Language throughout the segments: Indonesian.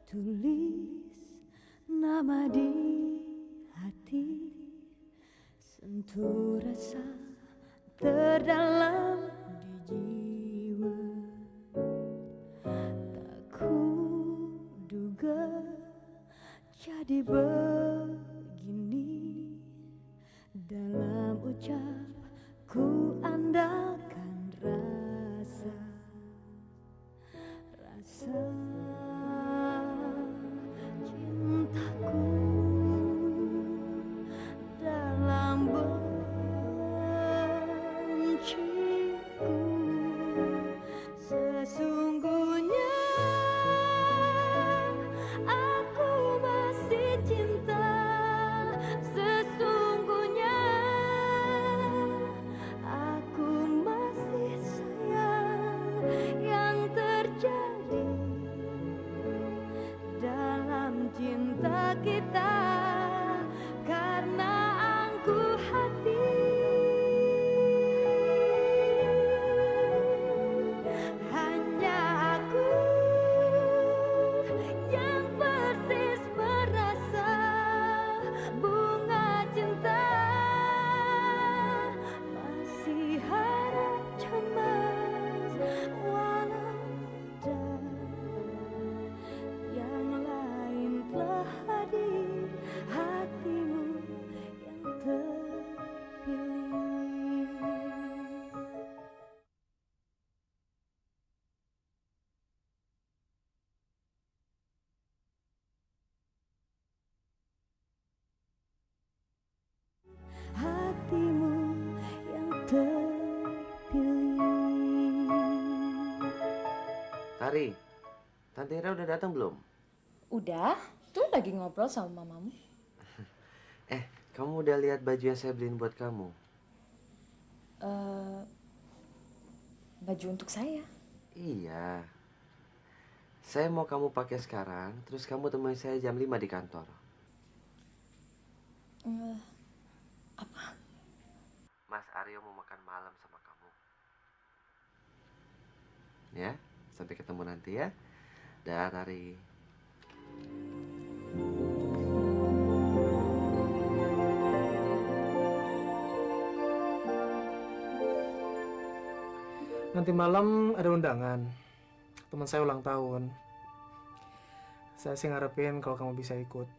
Tulis nama di hati, sentuh rasa terdalam di jiwa. Tak kuduga jadi begini, dalam ucap ku andalkan rasa cintaku dalam benciku. Sesungguhnya aku masih cinta, sesungguhnya aku masih sayang. Yang terjadi dalam cinta kita karena angkuh hati, hanya aku yang persis merasa bunga cinta masih harap cemas, walau ada yang lain telah hadir, hatimu yang terpilih. Hatimu yang terpilih. Tari, Tante Ira udah datang belum? Udah, tuh lagi ngobrol sama mamamu. Kamu udah lihat baju yang saya beliin buat kamu? Baju untuk saya. Iya. Saya mau kamu pakai sekarang, terus kamu temuin saya jam 5 di kantor. Apa? Mas Aryo mau makan malam sama kamu. Ya, sampai ketemu nanti ya. Dah, Tari. Nanti malam ada undangan. Teman saya ulang tahun. Saya sih ngarepin kalau kamu bisa ikut.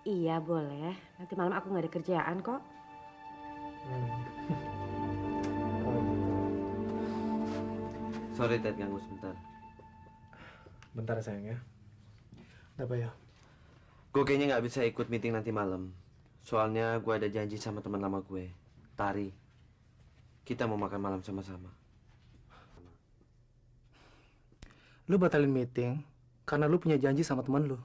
Iya boleh, nanti malam aku nggak ada kerjaan kok. Oh gitu. Sorry, Ted, ganggu sebentar. Bentar sayang ya. Ada apa ya? Gue kayaknya nggak bisa ikut meeting nanti malam. Soalnya gue ada janji sama teman lama gue, Tari. Kita mau makan malam sama-sama. Lu batalin meeting karena lu punya janji sama teman lu.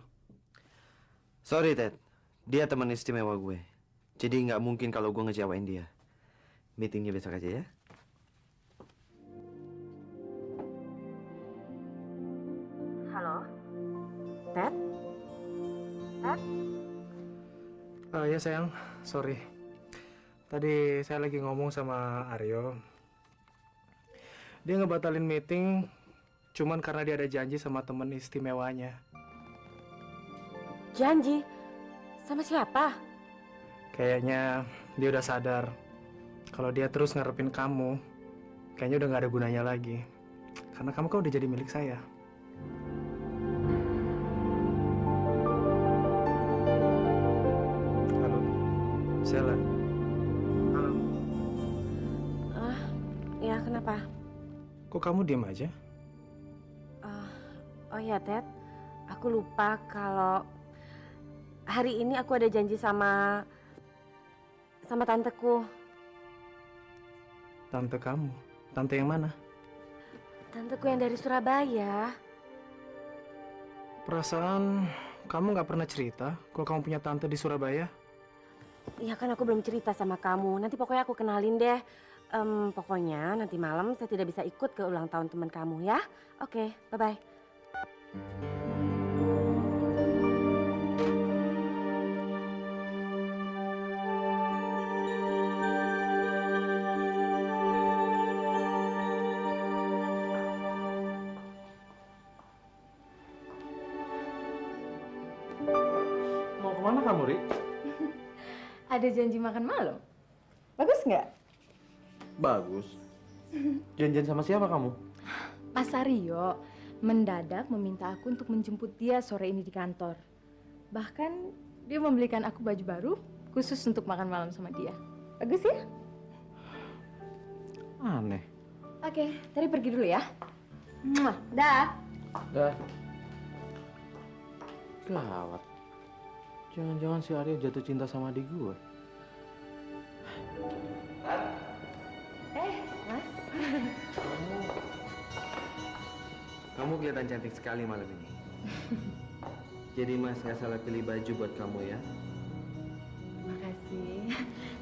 Sorry, Ted. Dia teman istimewa gue. Jadi nggak mungkin kalau gue ngecewain dia. Meetingnya besok aja ya. Halo, Ted? Ted? Ya sayang, sorry. Tadi saya lagi ngomong sama Aryo. Dia ngebatalin meeting cuman karena dia ada janji sama temen istimewanya. Janji? Sama siapa? Kayaknya dia udah sadar kalau dia terus ngarepin kamu, kayaknya udah nggak ada gunanya lagi. Karena kamu kan udah jadi milik saya. Halo, Sheila. Halo. Ya kenapa? Kok kamu diem aja? Oh ya Ted, aku lupa kalau hari ini aku ada janji sama tanteku. Tante kamu? Tante yang mana? Tanteku yang dari Surabaya. Perasaan kamu nggak pernah cerita kalau kamu punya tante di Surabaya? Iya kan aku belum cerita sama kamu. Nanti pokoknya aku kenalin deh. Pokoknya nanti malam saya tidak bisa ikut ke ulang tahun teman kamu ya. Oke, bye-bye. Ri? Ada janji makan malam. Bagus nggak? Bagus. Janjian sama siapa kamu? Mas Aryo mendadak meminta aku untuk menjemput dia sore ini di kantor. Bahkan dia membelikan aku baju baru khusus untuk makan malam sama dia. Bagus ya? Aneh. Oke, tadi pergi dulu ya. Muah, dah. Dah. Gawat. Jangan-jangan si Aryo jatuh cinta sama adik gue. Mas. Kamu kelihatan cantik sekali malam ini. Jadi Mas nggak salah pilih baju buat kamu ya. Makasih.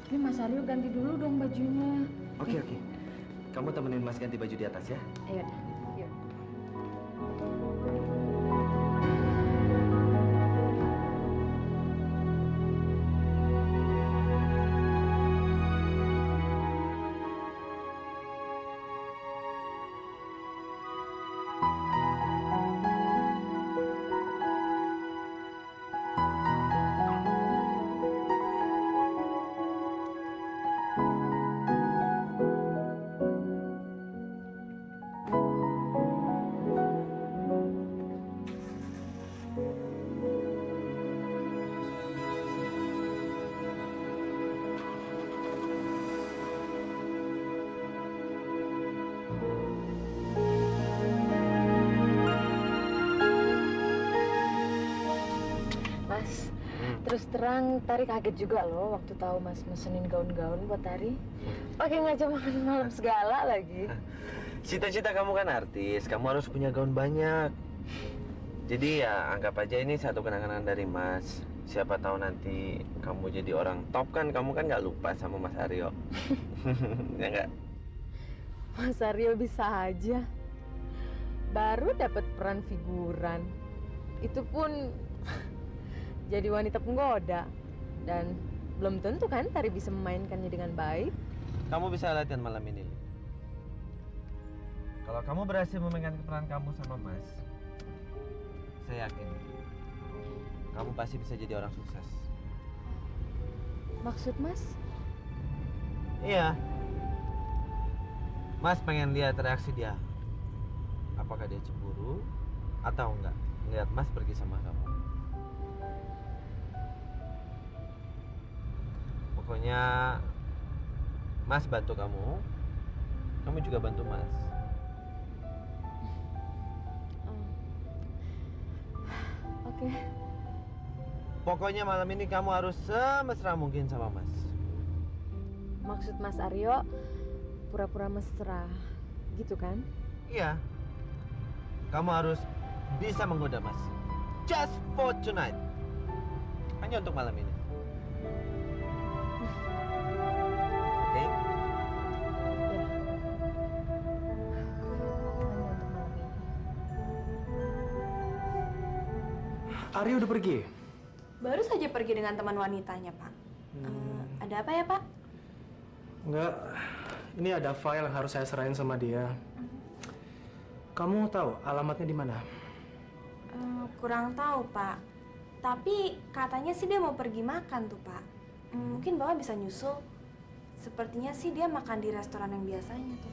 Ini Mas Aryo ganti dulu dong bajunya. Oke. Kamu temenin Mas ganti baju di atas ya. Ayo, yuk. Mas, terus terang Tari kaget juga loh waktu tahu Mas mesenin gaun-gaun buat Tari. Pakai ngajak makan malam segala lagi. Cita-cita kamu kan artis, kamu harus punya gaun banyak. Jadi ya anggap aja ini satu kenangan dari Mas. Siapa tahu nanti kamu jadi orang top kan, kamu kan nggak lupa sama Mas Aryo. Ya nggak? Mas Aryo bisa aja. Baru dapat peran figuran. Itu pun jadi wanita penggoda. Dan belum tentu kan Tari bisa memainkannya dengan baik. Kamu bisa latihan malam ini. Kalau kamu berhasil memainkan peran kamu sama Mas, saya yakin kamu pasti bisa jadi orang sukses. Maksud Mas? Iya. Mas pengen lihat reaksi dia. Apakah dia cemburu atau enggak lihat Mas pergi sama kamu. Pokoknya Mas bantu kamu, kamu juga bantu Mas. Oke. Pokoknya malam ini kamu harus semesra mungkin sama Mas. Maksud Mas Aryo pura-pura mesra gitu kan? Iya. Kamu harus bisa menggoda Mas. Just for tonight. Hanya untuk malam ini. Oke? Ya. Hanya untuk malam ini. Aryo udah pergi? Baru saja pergi dengan teman wanitanya, Pak. Ada apa ya, Pak? Enggak. Ini ada file yang harus saya serahin sama dia. Kamu tahu alamatnya di mana? Kurang tahu, Pak. Tapi katanya sih dia mau pergi makan tuh, Pak. Mungkin Bapak bisa nyusul. Sepertinya sih dia makan di restoran yang biasanya tuh.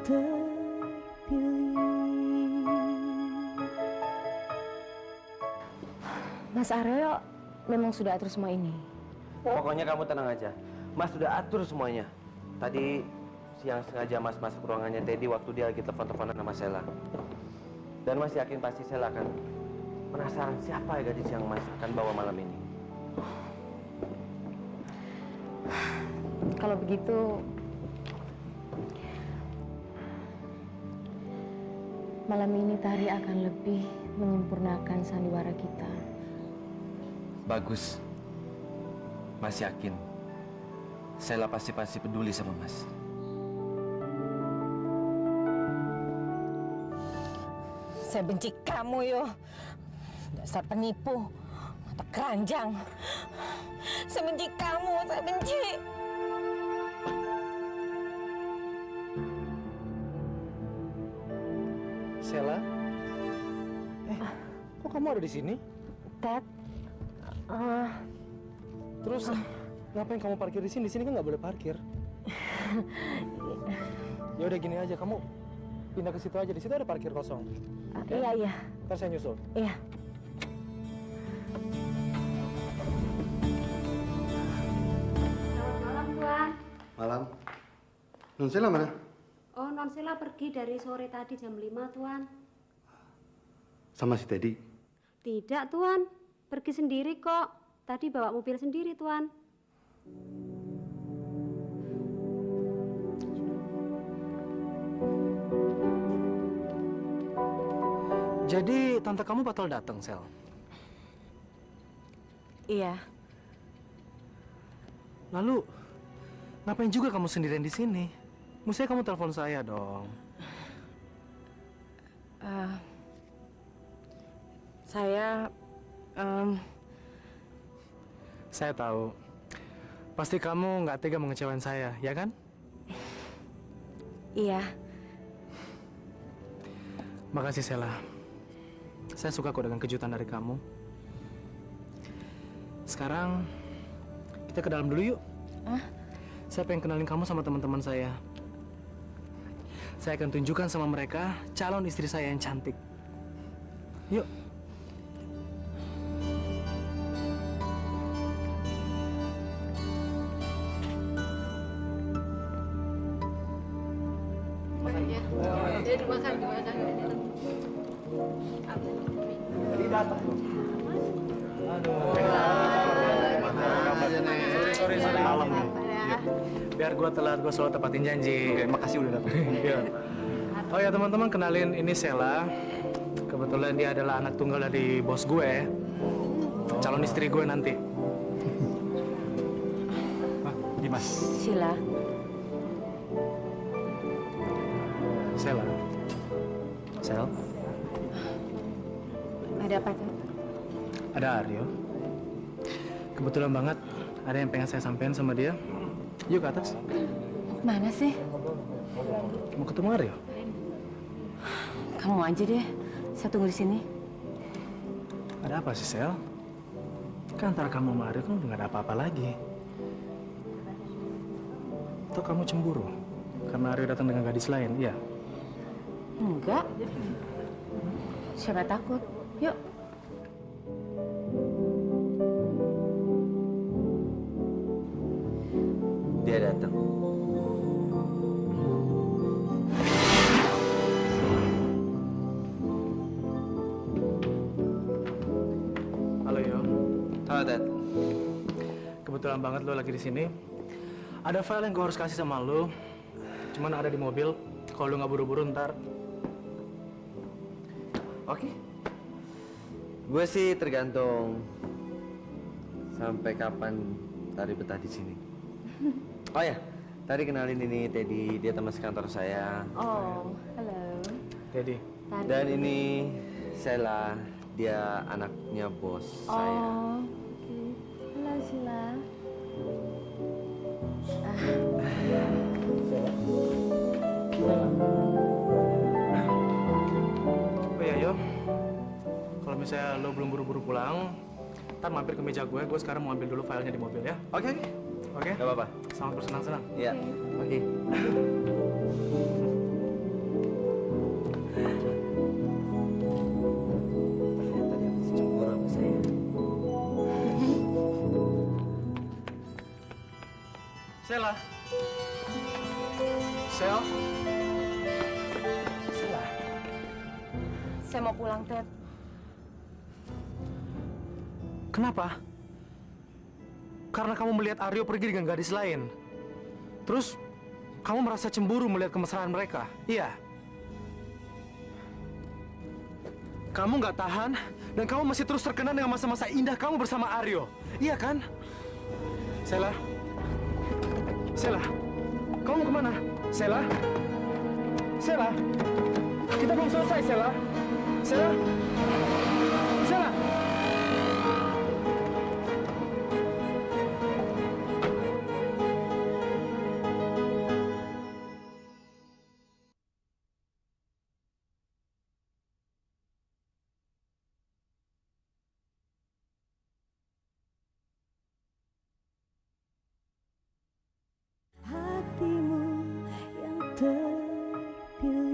terpilih. Mas Aryo memang sudah atur semua ini. Pokoknya kamu tenang aja. Mas sudah atur semuanya. Tadi siang sengaja Mas masuk ruangannya Teddy waktu dia lagi telepon-teleponan sama Sheila. Dan Mas yakin pasti Sheila akan penasaran siapa ya gadis yang Mas akan bawa malam ini. Kalau begitu, malam ini Tari akan lebih menyempurnakan sandiwara kita. Bagus. Mas yakin Sheila pasti peduli sama Mas. Saya benci kamu, Yo. Dasar penipu, mata keranjang. Saya benci kamu, saya benci. Sheila? Kok kamu ada di sini? Ted, Terus ngapain kamu parkir di sini? Di sini kan nggak boleh parkir. Ya udah gini aja, kamu pindah ke situ aja. Di situ ada parkir kosong. iya. Ntar saya nyusul. Iya. Malam, Tuan. Malam. Non Sheila mana? Oh, Non Sheila pergi dari sore tadi jam 5, Tuan. Sama si Teddy. Tidak, Tuan. Pergi sendiri kok. Tadi bawa mobil sendiri, Tuan. Jadi tante kamu batal datang, Sel? Iya. Lalu ngapain juga kamu sendirian di sini? Mestinya kamu telepon saya dong. Saya tahu. Pasti kamu nggak tega mengecewain saya, ya kan? Iya. Makasih, Sheila. Saya suka kok dengan kejutan dari kamu. Sekarang kita ke dalam dulu yuk. Saya pengen kenalin kamu sama teman-teman saya. Saya akan tunjukkan sama mereka calon istri saya yang cantik. Yuk. Sorry. Malam nih. Biar gua telat, gua selalu tepatin janji. Oke, makasih udah datang. Iya. Oh ya teman-teman, kenalin ini Sheila. Kebetulan dia adalah anak tunggal dari bos gue. Calon istri gue nanti. Dimas. Sheila. Sheila. Sel, Ada apa tuh? ada Aryo. Kebetulan banget ada yang pengen saya sampaikan sama dia. Yuk ke atas. Mana sih? Mau ketemu Aryo? Kamu aja deh. Saya tunggu di sini. Ada apa sih, Sel? Kan antara kamu sama Aryo kan udah gak ada apa-apa lagi. Atau kamu cemburu? Karena Aryo datang dengan gadis lain, iya? Enggak. Siapa takut? Yuk. Dia datang. Halo, Yo. Halo, Dad. Kebetulan banget lo lagi di sini. Ada file yang gue harus kasih sama lo. Cuman ada di mobil. Kalau lo nggak buru-buru ntar. Oke. Gue sih tergantung sampai kapan Tari betah di sini. Oh ya, Tari kenalin ini Teddy, dia teman sekantor saya. Oh, halo. Teddy. Dan ini Sheila, dia anaknya bos saya. Oh, oke. Halo, Sheila. Oh iya, Yo. Kalau misalnya lo belum buru-buru pulang, ntar mampir ke meja gue. Gue sekarang mau ambil dulu filenya di mobil ya. Oke. Oke? Gak apa-apa. Selamat bersenang-senang. Iya. Oke. Saya mau pulang, Ted. Kenapa? Karena kamu melihat Aryo pergi dengan gadis lain. Terus kamu merasa cemburu melihat kemesraan mereka. Iya. Kamu nggak tahan dan kamu masih terus terkenang dengan masa-masa indah kamu bersama Aryo. Iya kan? Sela. Sela. Kamu mau kemana? Sela. Sela. Kita belum selesai, Sela. Sela. Sela. hatimu yang terpilih.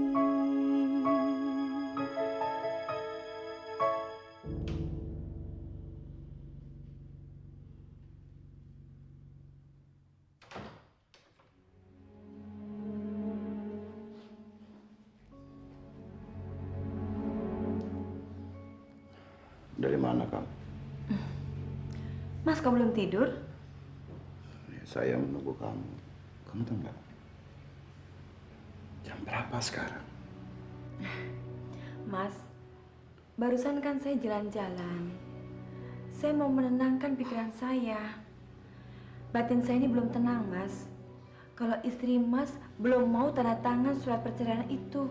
Dari mana kamu? Mas, kau belum tidur? Ya, saya menunggu kamu. Kamu tahu nggak? Jam berapa sekarang? Mas, barusan kan saya jalan-jalan. Saya mau menenangkan pikiran saya. Batin saya ini belum tenang, Mas. Kalau istri Mas belum mau tanda tangan surat perceraian itu.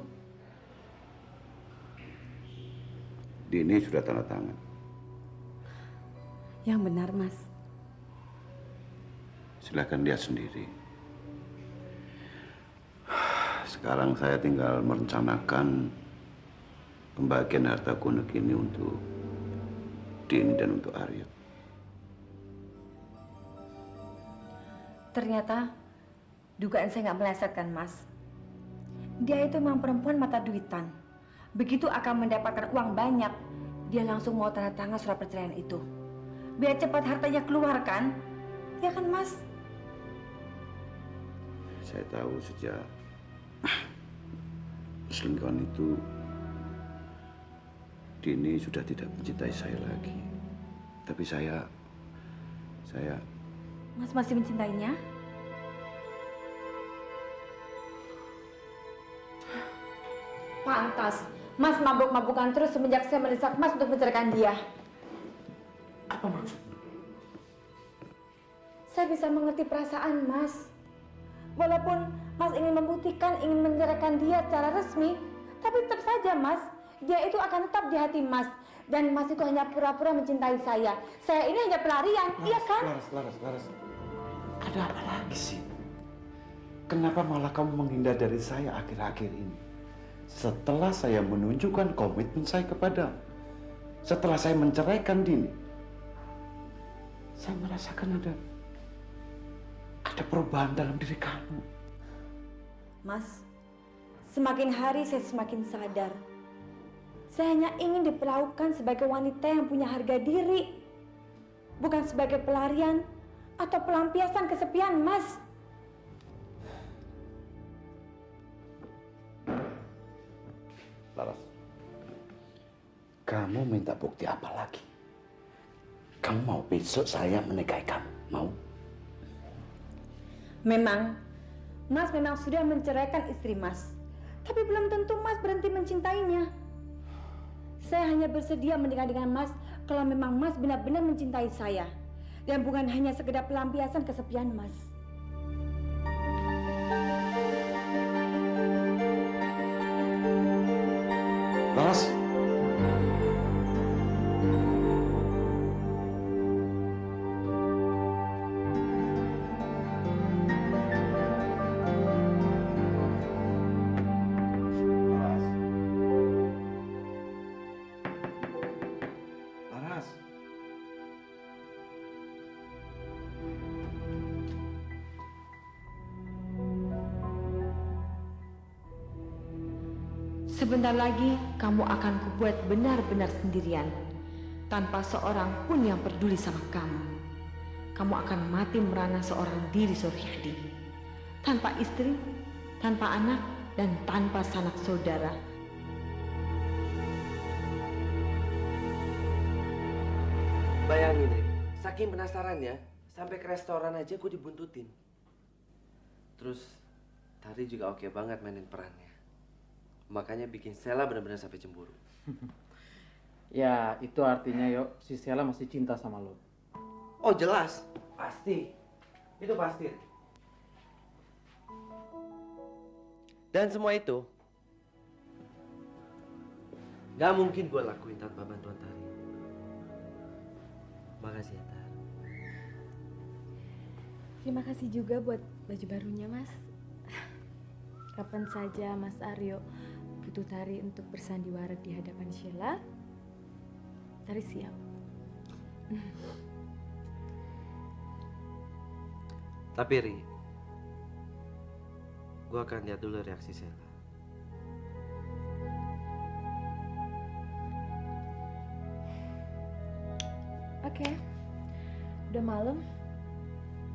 Dini sudah tanda tangan. Yang benar, Mas. Silakan lihat sendiri. Sekarang saya tinggal merencanakan pembagian harta gono ini untuk Dini dan untuk Aryo. Ternyata dugaan saya nggak meleset kan, Mas. Dia itu memang perempuan mata duitan. Begitu akan mendapatkan uang banyak, dia langsung mau tanda tangan surat perceraian itu. Biar cepat hartanya keluar kan? Ya kan, Mas? Saya tahu sejak perselingkuhan itu Dini sudah tidak mencintai saya lagi. Tapi saya Mas masih mencintainya? Pantas. Mas mabuk-mabukan terus semenjak saya mendesak Mas untuk menceraikan dia. apa maksudnya? Saya bisa mengerti perasaan Mas. Walaupun Mas ingin membuktikan, ingin menceraikan dia secara resmi, tapi tetap saja Mas, dia itu akan tetap di hati Mas. Dan Mas itu hanya pura-pura mencintai saya. Saya ini hanya pelarian, iya kan? Laras. Ada apa lagi sih? Kenapa malah kamu menghindar dari saya akhir-akhir ini? Setelah saya menunjukkan komitmen saya kepadamu, setelah saya menceraikan Dini, saya merasakan ada perubahan dalam diri kamu. Mas, semakin hari saya semakin sadar. Saya hanya ingin diperlakukan sebagai wanita yang punya harga diri, bukan sebagai pelarian atau pelampiasan kesepian, Mas. Laras, kamu minta bukti apa lagi? Kamu mau besok saya menikahi kamu? Mau? Memang, Mas memang sudah menceraikan istri Mas. Tapi belum tentu Mas berhenti mencintainya. Saya hanya bersedia menikah dengan Mas kalau memang Mas benar-benar mencintai saya. Dan bukan hanya sekedar pelampiasan kesepian Mas. Laras. Laras. Sebentar lagi kamu akan kubuat benar-benar sendirian, tanpa seorang pun yang peduli sama kamu. Kamu akan mati merana seorang diri, Suryadi, tanpa istri, tanpa anak, dan tanpa sanak saudara. Bayangin, Ri, saking penasarannya, sampai ke restoran aja gue dibuntutin. Terus, Tari juga oke banget mainin perannya. Makanya bikin Stella benar-benar sampai cemburu. Ya, itu artinya yuk, si Stella masih cinta sama lo. Oh jelas, pasti. Itu pasti. Dan semua itu gak mungkin gue lakuin tanpa bantuan Tari. Makasih ya, Tar. Terima kasih juga buat baju barunya, Mas. Kapan saja Mas Aryo butuh Tari untuk bersandiwara di hadapan Sheila, Tari siap. Tapi Ri, gue akan lihat dulu reaksi Sheila. Oke, udah malam.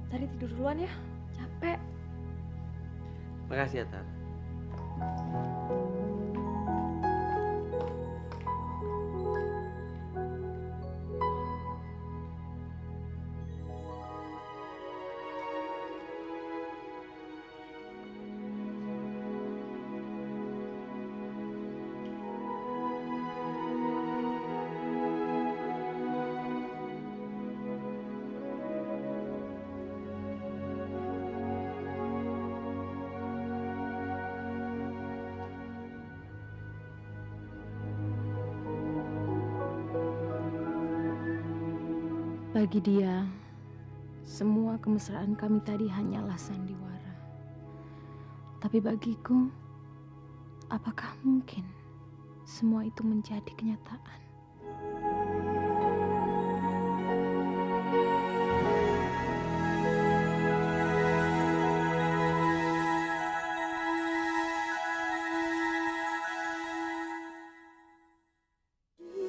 Tari tidur duluan ya, capek. Makasih ya, Tar. Bagi dia, semua kemesraan kami tadi hanyalah sandiwara. Tapi bagiku, apakah mungkin semua itu menjadi kenyataan?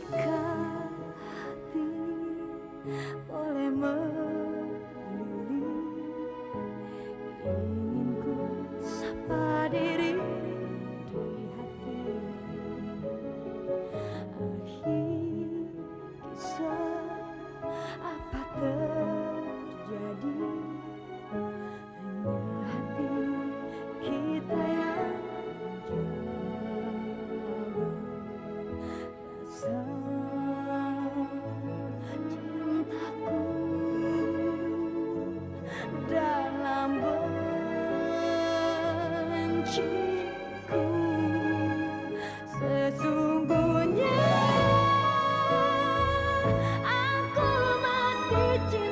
Jika hati boleh memilih, ingin ku sapa diri di hati. Akhir kisah apa terjadi, hanya hati kita yang jaga rasa cintaku dalam benciku. Sesungguhnya aku masih cinta.